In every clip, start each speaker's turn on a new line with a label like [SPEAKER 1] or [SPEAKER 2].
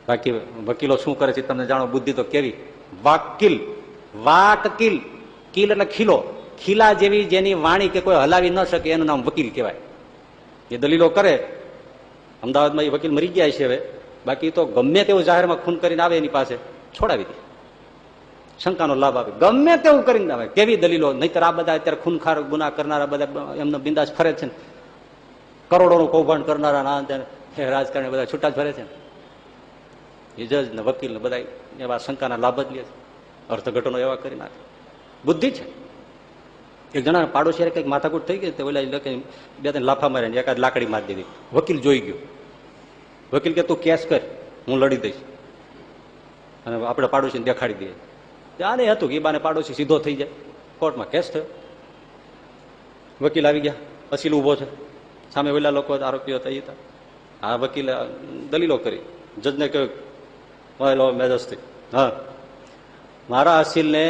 [SPEAKER 1] બાકી વકીલો શું કરે છે તમને જાણો, બુદ્ધિ તો કેવી. વાકીલ, વાટકીલ, કીલ એટલે ખીલો, ખીલા જેવી જેની વાણી કે કોઈ હલાવી ન શકે એનું નામ વકીલ કહેવાય. એ દલીલો કરે. અમદાવાદમાં એ વકીલ મરી ગયા છે હવે, બાકી તો ગમે તેવું જાહેરમાં ખૂન કરીને આવે એની પાસે છોડાવી દે, શંકાનો લાભ આપે, ગમે તેવું કરીને આવે. કેવી દલીલો! નહીતર આ બધા અત્યારે ખૂનખાર ગુના કરનારા બધા એમનો બિંદાસ ફરે છે ને, કરોડોનું કૌભાંડ કરનારા રાજકારણી બધા છૂટા જ ફરે છે. એ જજ ને વકીલ ને બધા એવા શંકાના લાભ જ લે છે, અર્થઘટનો એવા કરી નાખે. બુદ્ધિ છે. એક જણા પાડોશી કઈક માથાકૂટ થઈ ગઈ, ઓલા બે ત્રણ લાફા મારે એકાદ લાકડી મારી દીધી. વકીલ જોઈ ગયો. વકીલ કે તું કેસ કર, હું લડી દઈશ, અને આપણે પાડોશીને દેખાડી દઈએ. આને હતું કે એ બાને પાડોશી સીધો થઈ જાય. કોર્ટમાં કેસ થયો. વકીલ આવી ગયા, અસીલ ઉભો છે, સામે ઓલા લોકો આરોપીઓ થઈ હતા. આ વકીલે દલીલો કરી. જજને કહ્યું, મેજસ્ટ્રેટ, હા, મારા અસીલને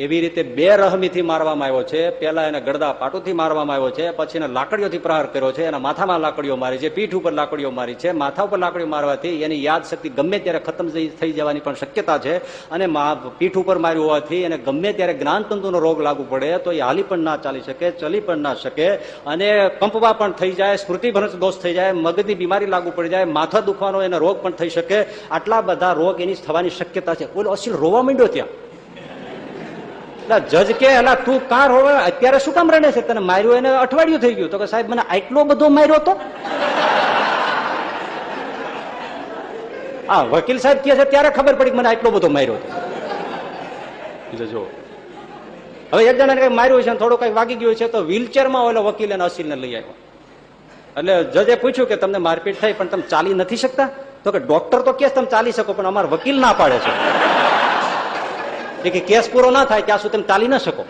[SPEAKER 1] એવી રીતે બેરહમીથી મારવામાં આવ્યો છે. પેલા એને ગળદા પાટુથી મારવામાં આવ્યો છે, પછી એને લાકડીઓથી પ્રહાર કર્યો છે, એના માથામાં લાકડીઓ મારી છે, પીઠ ઉપર લાકડીઓ મારી છે. માથા ઉપર લાકડીઓ મારવાથી એની યાદ શક્તિ ગમે ત્યારે ખતમ થઈ જવાની પણ શક્યતા છે, અને પીઠ ઉપર માર્યું હોવાથી એને ગમે ત્યારે જ્ઞાનતંતુનો રોગ લાગુ પડે તો એ હાલી પણ ના ચાલી શકે, ચલી પણ ના શકે, અને કંપવા પણ થઈ જાય, સ્મૃતિભ્રંશ દોષ થઈ જાય, મગજની બીમારી લાગુ પડી જાય, માથા દુખવાનો એને રોગ પણ થઈ શકે. આટલા બધા રોગ એની થવાની શક્યતા છે. ઓલો અસીલ રોવા માંડ્યો ત્યાં. જજ કે અલા તું કાર હોવે અત્યારે શું કામ રડે છે, તને માર્યો એને અઠવાડિયું થઈ ગયું. તો કે સાહેબ મને આટલો બધો માર્યો હતો. હા, વકીલ સાહેબ કહે છે ત્યારે ખબર પડી કે મને આટલો બધો માર્યો હતો. જો હવે એક જણાને કઈ માર્યું છે, થોડું કઈ વાગી ગયું છે, તો વ્હીલચેરમાં ઓલો વકીલ એને અસીલને લઈ આવ્યો. એટલે જજે પૂછ્યું કે તમને મારપીટ થઈ પણ તમે ચાલી નથી શકતા? તો કે ડોક્ટર તો કે તમે ચાલી શકો, પણ અમારા વકીલ ના પાડે છે કે કેસ પૂરો ના થાય ત્યાં સુધી તમે ચાલી ના શકો.